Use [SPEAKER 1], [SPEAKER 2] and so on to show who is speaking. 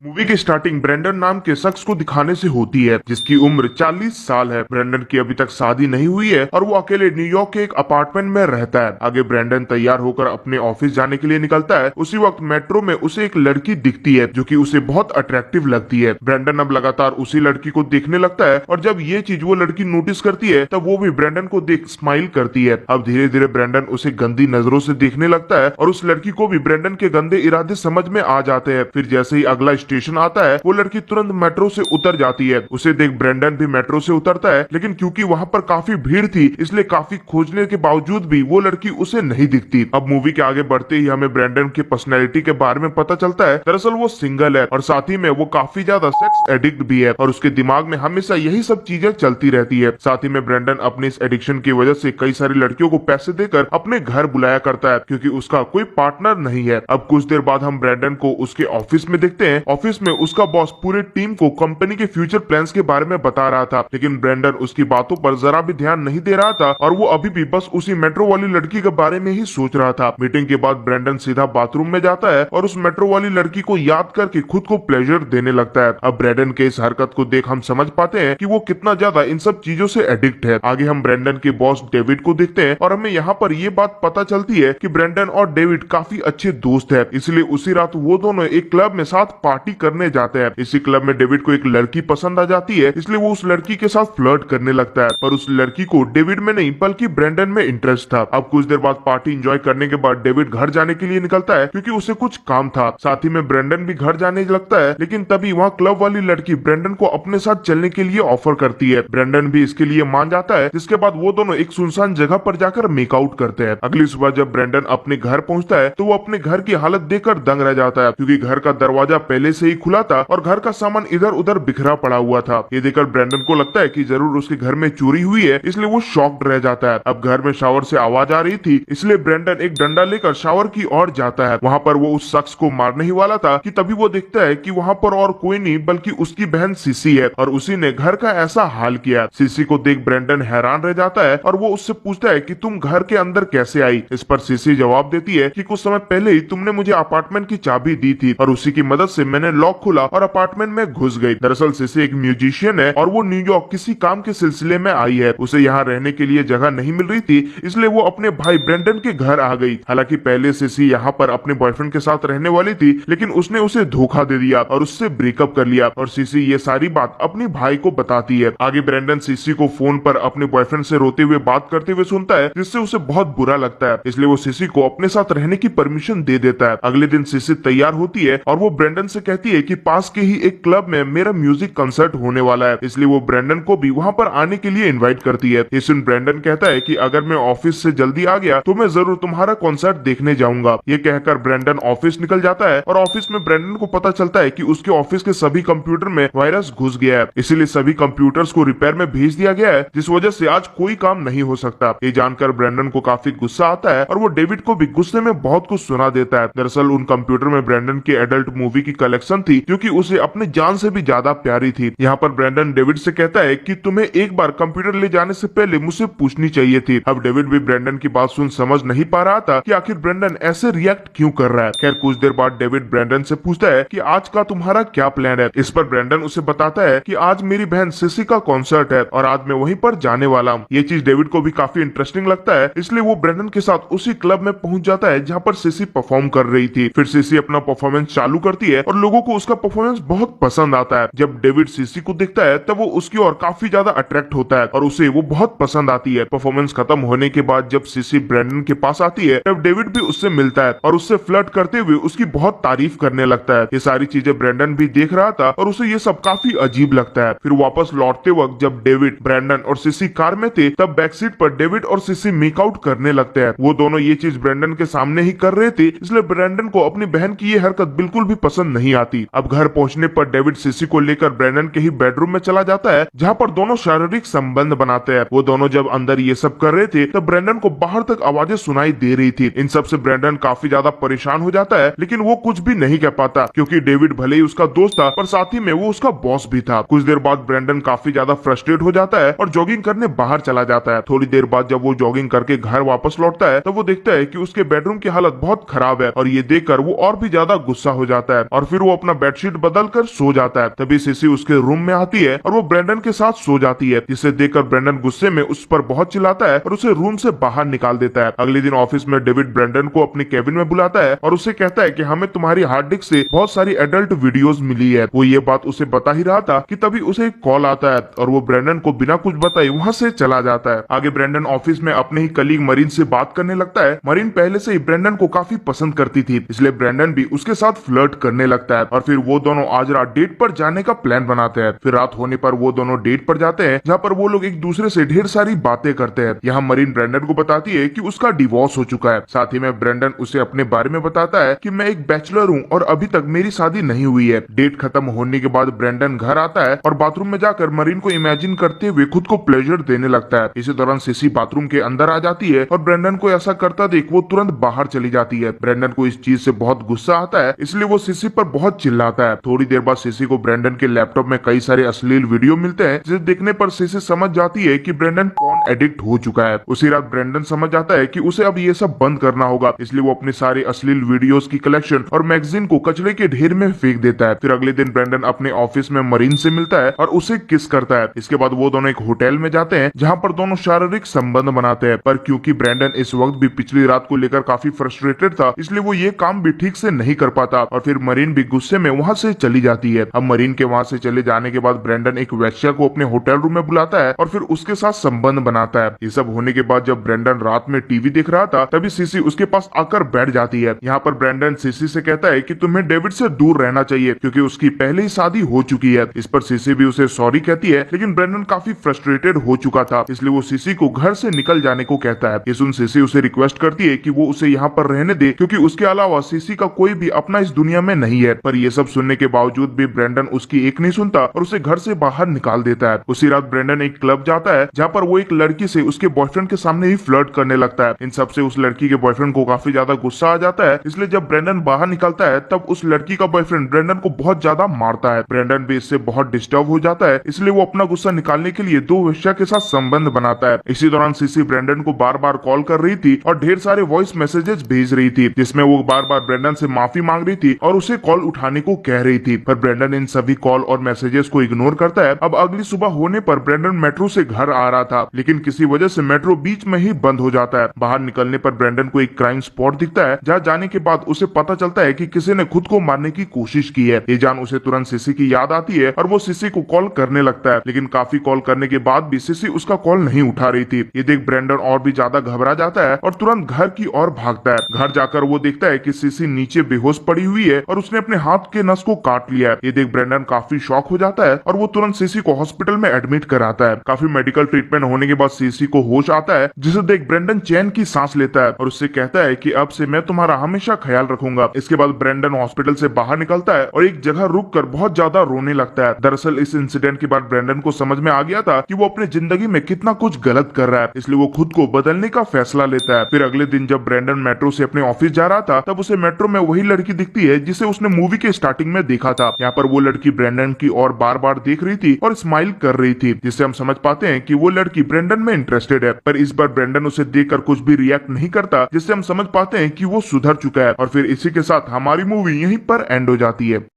[SPEAKER 1] Movie की starting Brendon नाम के शख्स को दिखाने से होती है जिसकी उम्र 40 साल है। ब्रेंडन की अभी तक शादी नहीं हुई है और वो अकेले न्यूयॉर्क के एक अपार्टमेंट में रहता है। आगे ब्रेंडन तैयार होकर अपने ऑफिस जाने के लिए निकलता है। उसी वक्त मेट्रो में उसे एक लड़की दिखती है जो कि उसे बहुत अट्रैक्टिव लगती है। ब्रेंडन अब लगातार उसी लड़की को देखने लगता है और जब ये चीज वो लड़की नोटिस करती है तब वो भी ब्रेंडन को देख स्माइल करती है। अब धीरे धीरे ब्रेंडन उसे गंदी नजरों से देखने लगता है और उस लड़की को भी ब्रेंडन के गंदे इरादे समझ में आ जाते हैं। फिर जैसे ही अगला स्टेशन आता है वो लड़की तुरंत मेट्रो से उतर जाती है। उसे देख ब्रेंडन भी मेट्रो से उतरता है, लेकिन क्योंकि वहां पर काफी भीड़ थी इसलिए काफी खोजने के बावजूद भी वो लड़की उसे नहीं दिखती। अब मूवी के आगे बढ़ते ही हमें ब्रेंडन की पर्सनैलिटी के बारे में पता चलता है। दरअसल वो सिंगल है और साथ ही में वो काफी ज्यादा सेक्स एडिक्ट भी है और उसके दिमाग में हमेशा यही सब चीजें चलती रहती है। साथ ही में ब्रेंडन अपनी इस एडिक्शन की वजह से कई सारी लड़कियों को पैसे देकर अपने घर बुलाया करता है क्योंकि उसका कोई पार्टनर नहीं है। अब कुछ देर बाद हम ब्रेंडन को उसके ऑफिस में देखते हैं। ऑफिस में उसका बॉस पूरे टीम को कंपनी के फ्यूचर प्लान्स के बारे में बता रहा था, लेकिन ब्रेंडन उसकी बातों पर जरा भी ध्यान नहीं दे रहा था और वो अभी भी बस उसी मेट्रो वाली लड़की के बारे में ही सोच रहा था। मीटिंग के बाद ब्रेंडन सीधा बाथरूम में जाता है और उस मेट्रो वाली लड़की को याद करके खुद को प्लेजर देने लगता है। अब ब्रेंडन के इस हरकत को देख हम समझ पाते हैं कि वो कितना ज्यादा इन सब चीजों से एडिक्ट है। आगे हम ब्रेंडन के बॉस डेविड को देखते हैं और हमें यहाँ पर ये बात पता चलती है कि ब्रेंडन और डेविड काफी अच्छे दोस्त है, इसलिए उसी रात वो दोनों एक क्लब में साथ पार्टी करने जाते हैं। इसी क्लब में डेविड को एक लड़की पसंद आ जाती है, इसलिए वो उस लड़की के साथ फ्लर्ट करने लगता है, पर उस लड़की को डेविड में नहीं बल्कि ब्रेंडन में इंटरेस्ट था। अब कुछ देर बाद पार्टी एंजॉय करने के बाद डेविड घर जाने के लिए निकलता है क्योंकि उसे कुछ काम था। साथ ही में ब्रेंडन भी घर जाने लगता है, लेकिन तभी वहाँ क्लब वाली लड़की ब्रेंडन को अपने साथ चलने के लिए ऑफर करती है। ब्रेंडन भी इसके लिए मान जाता है, जिसके बाद वो दोनों एक सुनसान जगह पर जाकर मेकआउट करते हैं। अगली सुबह जब ब्रेंडन अपने घर पहुंचता है तो वो अपने घर की हालत देखकर दंग रह जाता है क्योंकि घर का दरवाजा पहले से ही खुला था और घर का सामान इधर उधर बिखरा पड़ा हुआ था। ये देखकर ब्रेंडन को लगता है कि जरूर उसके घर में चोरी हुई है, इसलिए वो शॉक्ड रह जाता है। अब घर में शावर से आवाज आ रही थी, इसलिए ब्रेंडन एक डंडा लेकर शावर की ओर जाता है। वहां पर वो उस शख्स को मारने ही वाला था कि तभी वो देखता है कि वहां पर और कोई नहीं बल्कि उसकी बहन सिसी है और उसी ने घर का ऐसा हाल किया। सिसी को देख ब्रेंडन हैरान रह जाता है और वो उससे पूछता है कि तुम घर के अंदर कैसे आई। इस पर सिसी जवाब देती है कि कुछ समय पहले ही तुमने मुझे अपार्टमेंट की चाबी दी थी और उसी की मदद से मैंने लॉक खोला और अपार्टमेंट में घुस गई। दरअसल सिसी एक म्यूजिशियन है और वो न्यूयॉर्क किसी काम के सिलसिले में आई है। उसे यहाँ रहने के लिए जगह नहीं मिल रही थी, इसलिए वो अपने भाई ब्रेंडन के घर आ गई। हालांकि पहले सिसी यहाँ पर अपने बॉयफ्रेंड के साथ रहने वाली थी, लेकिन उसने उसे धोखा दे दिया और उससे ब्रेकअप कर लिया और सिसी ये सारी बात अपने भाई को बताती है। आगे ब्रेंडन सिसी को फोन पर अपने बॉयफ्रेंड से रोते हुए बात करते हुए सुनता है, जिससे उसे बहुत बुरा लगता है, इसलिए वो सिसी को अपने साथ रहने की परमिशन दे देता है। अगले दिन सिसी तैयार होती है और वो ब्रेंडन से कहती है कि पास के ही एक क्लब में मेरा म्यूजिक कंसर्ट होने वाला है, इसलिए वो ब्रेंडन को भी वहां पर आने के लिए इनवाइट करती है। इस दिन ब्रेंडन कहता है कि अगर मैं ऑफिस से जल्दी आ गया तो मैं जरूर तुम्हारा कॉन्सर्ट देखने जाऊंगा। ये कहकर ब्रेंडन ऑफिस निकल जाता है और ऑफिस में ब्रेंडन को पता चलता है कि उसके ऑफिस के सभी कंप्यूटर में वायरस घुस गया है, इसीलिए सभी कंप्यूटर्स को रिपेयर में भेज दिया गया है, जिस वजह से आज कोई काम नहीं हो सकता। ये जानकर ब्रेंडन को काफी गुस्सा आता है और वो डेविड को भी गुस्से में बहुत कुछ सुना देता है। दरअसल उन कंप्यूटर में ब्रेंडन की एडल्ट मूवी की कलेक्शन थी जो कि उसे अपने जान से भी ज्यादा प्यारी थी। यहाँ पर ब्रेंडन डेविड से कहता है कि तुम्हें एक बार कंप्यूटर ले जाने से पहले मुझसे पूछनी चाहिए थी। अब डेविड भी ब्रेंडन की बात सुन समझ नहीं पा रहा था कि आखिर ब्रेंडन ऐसे रिएक्ट क्यों कर रहा है। खैर कुछ देर बाद डेविड ब्रेंडन से पूछता है कि आज का तुम्हारा क्या प्लान है। इस पर ब्रेंडन उसे बताता है कि आज मेरी बहन सिसी का कॉन्सर्ट है और आज मैं वहीं पर जाने वाला हूँ। ये चीज डेविड को भी काफी इंटरेस्टिंग लगता है, इसलिए वो ब्रेंडन के साथ उसी क्लब में पहुंच जाता है जहाँ पर सिसी परफॉर्म कर रही थी। फिर सिसी अपना परफॉर्मेंस चालू करती है और लोगों को उसका परफॉर्मेंस बहुत पसंद आता है। जब डेविड सिसी को देखता है तब वो उसकी ओर काफी ज्यादा अट्रैक्ट होता है और उसे वो बहुत पसंद आती है। परफॉर्मेंस खत्म होने के बाद जब सिसी ब्रेंडन के पास आती है तब डेविड भी उससे मिलता है और उससे फ्लर्ट करते हुए उसकी बहुत तारीफ करने लगता है। ये सारी चीजें ब्रेंडन भी देख रहा था और उसे ये सब काफी अजीब लगता है। फिर वापस लौटते वक्त जब डेविड, ब्रेंडन और सिसी कार में थे तब बैक सीट पर डेविड और सिसी मेकआउट करने लगते हैं। वो दोनों ये चीज ब्रेंडन के सामने ही कर रहे थे, इसलिए ब्रेंडन को अपनी बहन की ये हरकत बिल्कुल भी पसंद नहीं आती। अब घर पहुंचने पर डेविड सिसी को लेकर ब्रेंडन के ही बेडरूम में चला जाता है जहाँ पर दोनों शारीरिक संबंध बनाते हैं। वो दोनों जब अंदर ये सब कर रहे थे तब ब्रेंडन को बाहर तक आवाजें सुनाई दे रही थी। इन सब से ब्रेंडन काफी ज्यादा परेशान हो जाता है, लेकिन वो कुछ भी नहीं कह पाता क्योंकि डेविड भले ही उसका दोस्त था पर साथ ही में वो उसका बॉस भी था। कुछ देर बाद ब्रेंडन काफी ज्यादा फ्रस्ट्रेट हो जाता है और जॉगिंग करने बाहर चला जाता है। थोड़ी देर बाद जब वो जॉगिंग करके घर वापस लौटता है तब वो देखता है कि उसके बेडरूम की हालत बहुत खराब है और ये देखकर वो और भी ज्यादा गुस्सा हो जाता है और फिर वो अपना बेडशीट बदल कर सो जाता है। तभी सीसी उसके रूम में आती है और वो ब्रेंडन के साथ सो जाती है, जिसे देखकर ब्रेंडन गुस्से में उस पर बहुत चिल्लाता है और उसे रूम से बाहर निकाल देता है। अगले दिन ऑफिस में डेविड ब्रेंडन को अपने केबिन में बुलाता है और उसे कहता है कि हमें तुम्हारी हार्ड डिस्क से बहुत सारी एडल्ट वीडियोस मिली है। वो ये बात उसे बता ही रहा था कि तभी उसे एक कॉल आता है और वो ब्रेंडन को बिना कुछ बताए वहां से चला जाता है। आगे ब्रेंडन ऑफिस में अपने ही कलीग मरीन से बात करने लगता है। मरीन पहले से ही ब्रेंडन को काफी पसंद करती थी, इसलिए ब्रेंडन भी उसके साथ फ्लर्ट करने लगता है और फिर वो दोनों आज रात डेट पर जाने का प्लान बनाते हैं। फिर रात होने पर वो दोनों डेट पर जाते हैं, जहाँ पर वो लोग एक दूसरे से ढेर सारी बातें करते हैं। यहाँ मरीन ब्रेंडन को बताती है कि उसका डिवोर्स हो चुका है। साथ ही में ब्रेंडन उसे अपने बारे में बताता है कि मैं एक बैचलर हूँ और अभी तक मेरी शादी नहीं हुई है। डेट खत्म होने के बाद ब्रेंडन घर आता है और बाथरूम में जाकर मरीन को इमेजिन करते हुए खुद को प्लेजर देने लगता है। इसी दौरान सीसी बाथरूम के अंदर आ जाती है और ब्रेंडन को ऐसा करता देख वो तुरंत बाहर चली जाती है। ब्रेंडन को इस चीज से बहुत गुस्सा आता है, इसलिए वो सीसी पर बहुत चिल्लाता है। थोड़ी देर बाद सीसी को ब्रेंडन के लैपटॉप में कई सारे अश्लील वीडियो मिलते हैं, जिसे देखने पर सीसी समझ जाती है कि ब्रेंडन पॉर्न एडिक्ट हो चुका है। उसी रात ब्रेंडन समझ जाता है कि उसे अब ये सब बंद करना होगा, इसलिए वो अपने सारे अश्लील वीडियोस की कलेक्शन और मैगजीन को कचरे के ढेर में फेंक देता है। फिर अगले दिन ब्रेंडन अपने ऑफिस में मरीन से मिलता है और उसे किस करता है। इसके बाद वो दोनों एक होटल में जाते हैं, जहाँ पर दोनों शारीरिक संबंध बनाते हैं, पर क्योंकि ब्रेंडन इस वक्त भी पिछली रात को लेकर काफी फ्रस्ट्रेटेड था, इसलिए वो ये काम भी ठीक से नहीं कर पाता और फिर मरीन भी गुस्से में वहाँ से चली जाती है। अब मरीन के वहाँ से चले जाने के बाद ब्रेंडन एक वेश्या को अपने होटल रूम में बुलाता है और फिर उसके साथ संबंध बनाता है। ये सब होने के बाद जब ब्रेंडन रात में टीवी देख रहा था, तभी सीसी उसके पास आकर बैठ जाती है। यहाँ पर ब्रेंडन सीसी से कहता है कि तुम्हें डेविड से दूर रहना चाहिए क्योंकि उसकी पहले ही शादी हो चुकी है। इस पर सीसी भी उसे सॉरी कहती है, लेकिन ब्रेंडन काफी फ्रस्ट्रेटेड हो चुका था, इसलिए वो सीसी को घर से निकल जाने को कहता है। ये सुन सीसी उसे रिक्वेस्ट करती है कि वो उसे यहाँ पर रहने दे क्योंकि उसके अलावा सीसी का कोई भी अपना इस दुनिया में नहीं है। पर ये सब सुनने के बावजूद भी ब्रेंडन उसकी एक नहीं सुनता और उसे घर से बाहर निकाल देता है। उसी रात ब्रेंडन एक क्लब जाता है, जहाँ पर वो एक लड़की से उसके बॉयफ्रेंड के सामने ही फ्लर्ट करने लगता है। इन सब से उस लड़की के बॉयफ्रेंड को काफी ज्यादा गुस्सा आ जाता है, इसलिए जब ब्रेंडन बाहर निकलता है तब उस लड़की का बॉयफ्रेंड ब्रेंडन को बहुत ज्यादा मारता है। ब्रेंडन भी इससे बहुत डिस्टर्ब हो जाता है, इसलिए वो अपना गुस्सा निकालने के लिए दो वेश्या के साथ संबंध बनाता है। इसी दौरान सीसी ब्रेंडन को बार बार कॉल कर रही थी और ढेर सारे वॉइस मैसेजेस भेज रही थी, जिसमें वो बार बार ब्रेंडन से माफी मांग रही थी और उसे कॉल उठाने को कह रही थी। पर ब्रेंडन इन सभी कॉल और मैसेजेस को इग्नोर करता है। अब अगली सुबह होने पर ब्रेंडन मेट्रो से घर आ रहा था, लेकिन किसी वजह से मेट्रो बीच में ही बंद हो जाता है। बाहर निकलने पर ब्रेंडन को एक क्राइम स्पॉट दिखता है, जहाँ जाने के बाद उसे पता चलता है कि किसी ने खुद को मारने की कोशिश की है। ये जान उसे तुरंत सीसी की याद आती है और वो सीसी को कॉल करने लगता है, लेकिन काफी कॉल करने के बाद भी सीसी उसका कॉल नहीं उठा रही थी। ये देख ब्रेंडन और भी ज्यादा घबरा जाता है और तुरंत घर की ओर भागता है। घर जाकर वो देखता है कि सीसी नीचे बेहोश पड़ी हुई है और उसने अपने हाथ के नस को काट लिया है। ये देख ब्रेंडन काफी शॉक हो जाता है और वो तुरंत सीसी को हॉस्पिटल में एडमिट कराता है। काफी मेडिकल ट्रीटमेंट होने के बाद सीसी को होश आता है, जिसे देख ब्रेंडन चैन की सांस लेता है और उससे कहता है कि अब से मैं तुम्हारा हमेशा ख्याल रखूंगा। इसके बाद ब्रेंडन हॉस्पिटल से बाहर निकलता है और एक जगह रुक कर बहुत ज्यादा रोने लगता है। दरअसल इस इंसिडेंट के बाद ब्रेंडन को समझ में आ गया था कि वो अपनी जिंदगी में कितना कुछ गलत कर रहा है, इसलिए वो खुद को बदलने का फैसला लेता है। फिर अगले दिन जब ब्रेंडन मेट्रो से अपने ऑफिस जा रहा था, तब उसे मेट्रो में वही लड़की दिखती है जिसे उसने मूवी के स्टार्टिंग में देखा था। यहाँ पर वो लड़की ब्रेंडन की ओर बार बार देख रही थी और स्माइल कर रही थी, जिससे हम समझ पाते हैं कि वो लड़की ब्रेंडन में इंटरेस्टेड है। पर इस बार ब्रेंडन उसे देखकर कुछ भी रिएक्ट नहीं करता, जिससे हम समझ पाते हैं कि वो सुधर चुका है। और फिर इसी के साथ हमारी मूवी यहीं पर एंड हो जाती है।